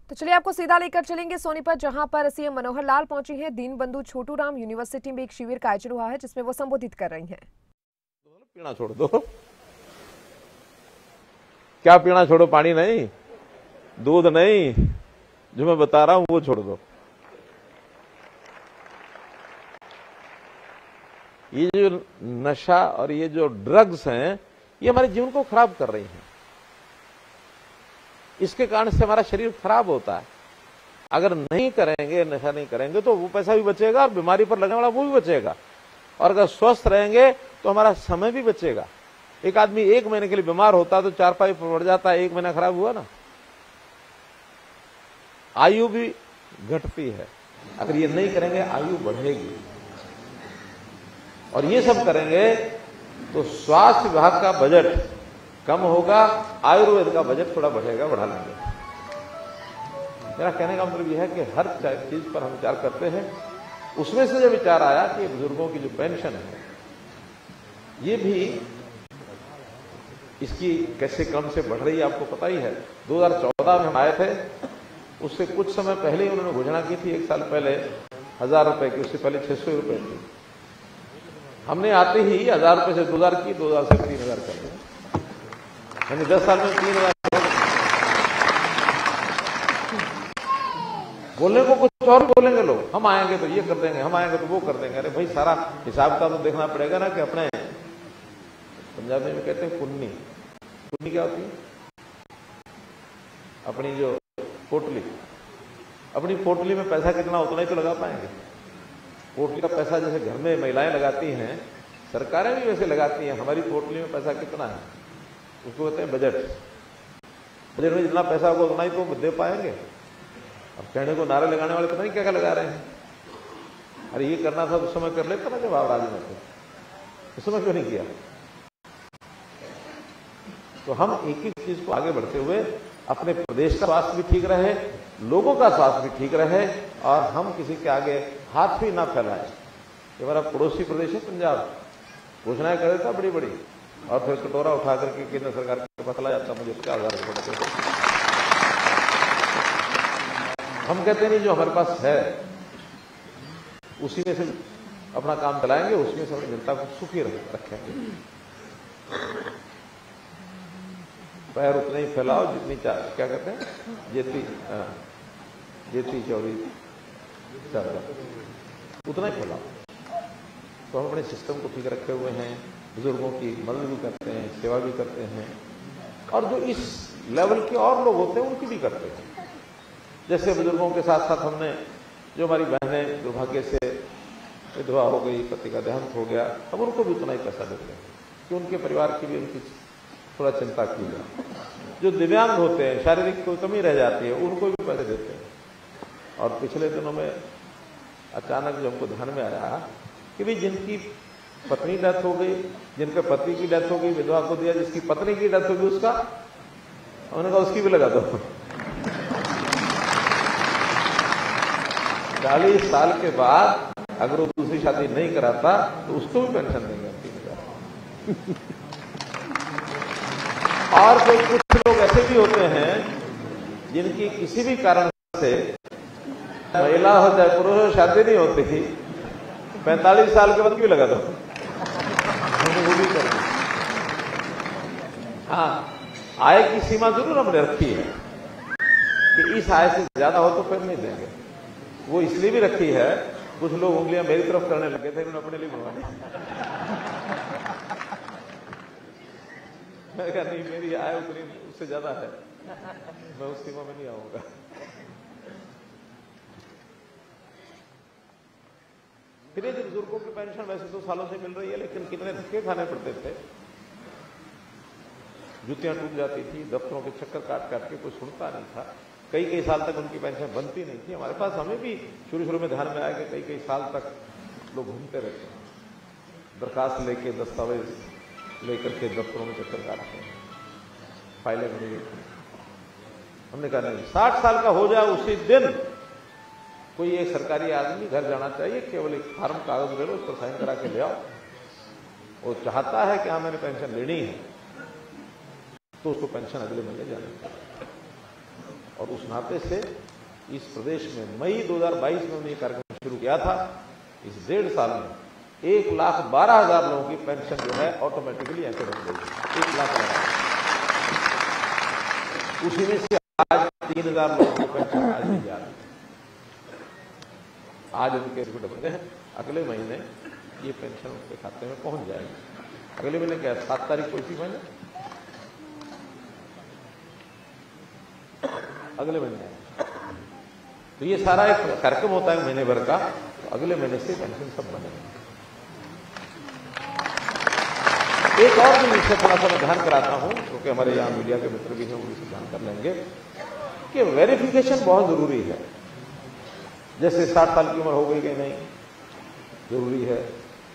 तो चलिए आपको सीधा लेकर चलेंगे सोनीपत, जहां पर सीएम मनोहर लाल पहुंची हैं। दीनबंधु छोटूराम यूनिवर्सिटी में एक शिविर का आयोजन हुआ है, जिसमें वो संबोधित कर रही हैं। पीना छोड़ दो। क्या पीना छोड़ो? पानी नहीं, दूध नहीं, जो मैं बता रहा हूं वो छोड़ दो। ये जो नशा और ये जो ड्रग्स हैं, ये हमारे जीवन को खराब कर रही हैं। इसके कारण से हमारा शरीर खराब होता है। अगर नहीं करेंगे, नशा नहीं करेंगे, तो वो पैसा भी बचेगा और बीमारी पर लगने वाला वो भी बचेगा। और अगर स्वस्थ रहेंगे तो हमारा समय भी बचेगा। एक आदमी 1 महीने के लिए बीमार होता तो 4 पाई बढ़ जाता, 1 महीना खराब हुआ ना। आयु भी घटती है। अगर ये नहीं करेंगे, आयु बढ़ेगी। और ये सब करेंगे तो स्वास्थ्य विभाग का बजट कम होगा, आयुर्वेद का बजट थोड़ा बढ़ेगा, बढ़ा लेंगे। मेरा कहने का मतलब यह है कि हर चीज पर हम विचार करते हैं। उसमें से जो विचार आया कि बुजुर्गों की जो पेंशन है, ये भी इसकी कैसे कम से बढ़ रही है, आपको पता ही है। 2014 में हम आए थे, उससे कुछ समय पहले ही उन्होंने घोषणा की थी, 1 साल पहले 1000 रुपए की, उससे पहले 600 रुपए थी। हमने आते ही 1000 रुपए से 2000 की, 2000 से 3000 कर दिया। यानी 10 साल में 3000। बोलने को कुछ और बोलेंगे लोग, हम आएंगे तो ये कर देंगे, हम आएंगे तो वो कर देंगे। अरे भाई, सारा हिसाब का तो देखना पड़ेगा ना। कि अपने पंजाबी में कहते हैं पुन्नी। पुन्नी क्या होती है? अपनी जो पोटली, अपनी पोटली में पैसा कितना, उतना ही तो लगा पाएंगे। पोटली का पैसा जैसे घर में महिलाएं लगाती हैं, सरकारें भी वैसे लगाती हैं। हमारी पोटली में पैसा कितना है, उसको कहते हैं बजट। बजट में जितना पैसा होगा उतना ही तो दे पाएंगे। अब कहने को नारे लगाने वाले पता नहीं क्या क्या लगा रहे हैं। अरे ये करना था उस समय कर लेता ना, जब आप राजी में थे। उस समय क्यों नहीं किया? तो हम एक एक चीज को आगे बढ़ते हुए अपने प्रदेश का स्वास्थ्य भी ठीक रहे, लोगों का स्वास्थ्य भी ठीक रहे, और हम किसी के आगे हाथ भी ना फैलाएं। ये हमारा पड़ोसी प्रदेश है पंजाब, घोषणाएं कर देता बड़ी बड़ी, और फिर कटोरा उठा करके केंद्र सरकार के पास चला जाता। मुझे 50,000 रुपये। हम कहते नहीं, जो हमारे पास है उसी में से अपना काम चलाएंगे, उसमें से अपनी जनता को सुखी रखेंगे। पैर उतना ही फैलाओ जितनी क्या कहते हैं, जेती चौड़ी चादर, उतना ही फैलाओ। तो हम अपने सिस्टम को ठीक रखे हुए हैं, बुजुर्गों की मदद भी करते हैं, सेवा भी करते हैं, और जो इस लेवल के और लोग होते हैं उनकी भी करते हैं। जैसे बुजुर्गों के साथ साथ हमने, जो हमारी बहनें दुर्भाग्य से विधवा हो गई, पति का देहांत हो गया, अब उनको भी उतना ही पैसा देते हैं कि उनके परिवार की भी उनकी थोड़ा चिंता की जाए। जो दिव्यांग होते हैं, शारीरिक कोई कमी रह जाती है, उनको भी पैसे देते हैं। और पिछले दिनों में अचानक जो हमको ध्यान में आया कि भाई जिनकी पत्नी डेथ हो गई, जिनके पति की डेथ हो गई, विधवा को दिया। जिसकी पत्नी की डेथ हो गई उसका, उन्होंने कहा उसकी भी लगा दो। 40 साल के बाद अगर वो दूसरी शादी नहीं कराता तो उसको भी पेंशन देंगे 3,000। और फिर कुछ लोग ऐसे भी होते हैं जिनकी किसी भी कारण से, महिला हो चाहे पुरुष हो, शादी नहीं होती, 45 साल के बाद क्यों लगा दो, वो भी करें। हाँ, आय की सीमा जरूर हमने रखी है कि इस आय से ज्यादा हो तो फिर नहीं देंगे। वो इसलिए भी रखी है, कुछ लोग उंगलियां मेरी तरफ करने लगे थे, उन्होंने अपने लिए बनवाने। मैं कहा नहीं, मेरी आय उतनी, उससे ज्यादा है, मैं उस सीमा में नहीं आऊंगा। फिर ये बुजुर्गों की पेंशन वैसे तो सालों से मिल रही है, लेकिन कितने धक्के खाने पड़ते थे। जुतियां टूट जाती थी, दफ्तरों के चक्कर काट काट के कोई सुनता नहीं था। कई साल तक उनकी पेंशन बनती नहीं थी। हमारे पास, हमें भी शुरू में ध्यान में आया कि कई साल तक लोग घूमते रहते हैं, दरखास्त लेके, दस्तावेज लेकर के दफ्तरों में चक्कर काटते हैं, फाइलें बनी रहती हैं। हमने कहा नहीं, 60 साल का हो जाए उसी दिन कोई एक सरकारी आदमी घर जाना चाहिए, केवल एक फार्म कागज ले लो, उस पर साइन करा के ले आओ। वो चाहता है कि हाँ मैंने पेंशन लेनी है, तो उसको पेंशन अगले महीने जाना चाहिए। और उस नाते से इस प्रदेश में मई 2022 में उन्होंने ये कार्यक्रम शुरू किया था। इस 1.5 साल में 1,12,000 लोगों की पेंशन जो है ऑटोमेटिकली ऐसे बन गई, 1,12,000। उसी में से आज 3,000 लोगों की पेंशन आज दी जा रही है। आज उनके बन गए हैं, अगले महीने ये पेंशन उनके खाते में पहुंच जाएगी। अगले महीने क्या 7 तारीख को, इसी महीने अगले महीने। तो ये सारा एक कार्यक्रम होता है महीने भर का, तो अगले महीने से पेंशन सब बनेगा। एक और भी विषय थोड़ा सा मैं ध्यान कराता हूं, क्योंकि हमारे यहाँ मीडिया के मित्र भी हैं, वो इसे ध्यान कर लेंगे कि वेरिफिकेशन बहुत जरूरी है। जैसे 60 साल की उम्र हो गई कि नहीं, जरूरी है,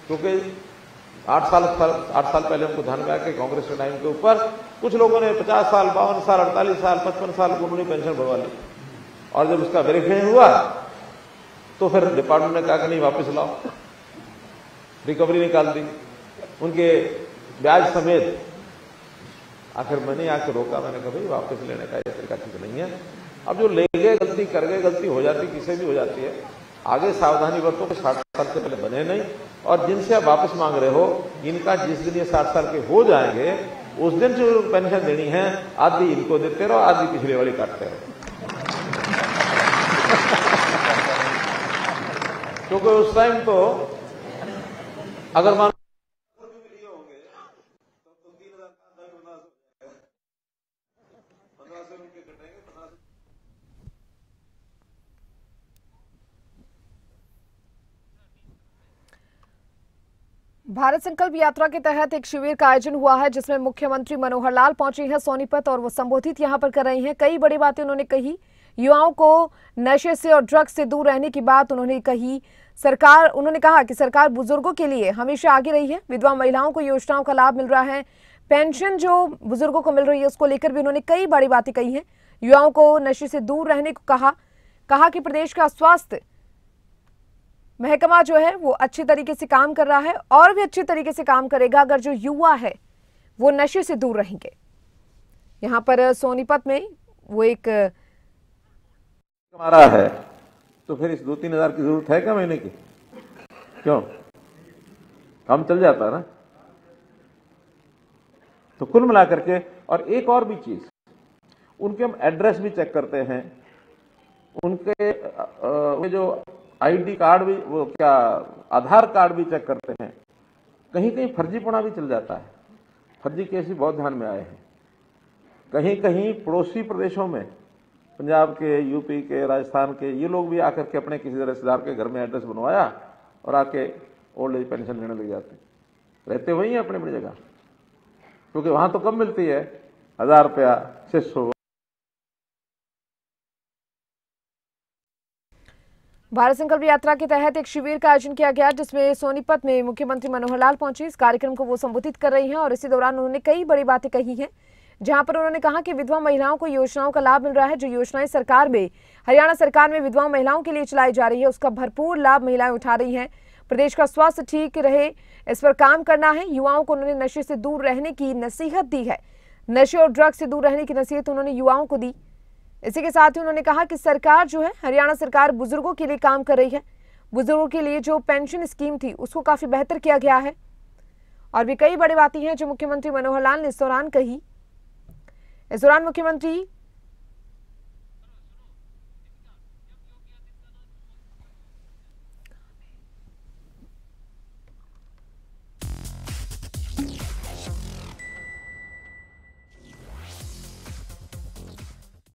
क्योंकि 8 साल पहले हमको ध्यान में आया कि कांग्रेस के टाइम के ऊपर कुछ लोगों ने 50 साल, 52 साल, 48 साल, 55 साल को उन्होंने पेंशन बढ़वा ली, और जब उसका वेरिफिकेशन हुआ तो फिर डिपार्टमेंट ने कहा कि नहीं वापस लाओ, रिकवरी निकाल दी उनके ब्याज समेत। आखिर मैंने आके रोका, मैंने कहा भाई वापस लेने का ये तरीका ठीक नहीं है। अब जो ले गए गलती कर गए, गलती हो जाती, किसी भी हो जाती है, आगे सावधानी बरतो कि 60 साल से पहले बने नहीं। और जिनसे आप वापस मांग रहे हो, इनका जिस दिन ये 60 साल के हो जाएंगे उस दिन जो पेंशन देनी है आधी इनको देते रहो, आधी पिछले वाली काटते रहो। क्योंकि उस टाइम तो अगर मान भारत संकल्प यात्रा के तहत एक शिविर का आयोजन हुआ है, जिसमें मुख्यमंत्री मनोहर लाल पहुंची हैं सोनीपत और वो संबोधित यहां पर कर रही हैं। कई बड़ी बातें उन्होंने कही, युवाओं को नशे से और ड्रग्स से दूर रहने की बात उन्होंने कही। उन्होंने कहा कि सरकार बुजुर्गों के लिए हमेशा आगे रही है, विधवा महिलाओं को योजनाओं का लाभ मिल रहा है, पेंशन जो बुजुर्गों को मिल रही है उसको लेकर भी उन्होंने कई बड़ी बातें कही हैं। युवाओं को नशे से दूर रहने को कहा कि प्रदेश का स्वास्थ्य महकमा जो है वो अच्छे तरीके से काम कर रहा है और भी अच्छे तरीके से काम करेगा अगर जो युवा है वो नशे से दूर रहेंगे। यहाँ पर सोनीपत में वो एक हमारा है, तो फिर इस 2-3 हजार की जरूरत है क्या महीने की? क्यों, काम चल जाता है ना। तो कुल मिलाकर के, और एक और भी चीज, उनके हम एड्रेस भी चेक करते हैं, उनके जो आईडी कार्ड भी, वो क्या आधार कार्ड भी चेक करते हैं। कहीं कहीं फर्जीपना भी चल जाता है, फर्जी केस भी बहुत ध्यान में आए हैं। कहीं कहीं पड़ोसी प्रदेशों में, पंजाब के, यूपी के, राजस्थान के, ये लोग भी आकर के अपने किसी रिश्तेदार के घर में एड्रेस बनवाया और आके ओल्ड एज पेंशन लेने लग जाते। रहते वही हैं अपनी अपनी जगह, क्योंकि वहां तो कम मिलती है, 1000 रुपया, 600। भारत संकल्प यात्रा के तहत एक शिविर का आयोजन किया गया, जिसमें सोनीपत में मुख्यमंत्री मनोहर लाल पहुंचे। इस कार्यक्रम को वो संबोधित कर रही हैं और इसी दौरान उन्होंने कई बड़ी बातें कही हैं, जहां पर उन्होंने कहा कि विधवा महिलाओं को योजनाओं का लाभ मिल रहा है। जो योजनाएं सरकार में, हरियाणा सरकार में विधवा महिलाओं के लिए चलाई जा रही है, उसका भरपूर लाभ महिलाएं उठा रही हैं। प्रदेश का स्वास्थ्य ठीक रहे, इस पर काम करना है। युवाओं को उन्होंने नशे से दूर रहने की नसीहत दी है, नशे और ड्रग्स से दूर रहने की नसीहत उन्होंने युवाओं को दी। इसी के साथ ही उन्होंने कहा कि सरकार जो है, हरियाणा सरकार बुजुर्गों के लिए काम कर रही है। बुजुर्गों के लिए जो पेंशन स्कीम थी उसको काफी बेहतर किया गया है। और भी कई बड़ी बातें हैं जो मुख्यमंत्री मनोहर लाल ने इस दौरान कही। इस दौरान मुख्यमंत्री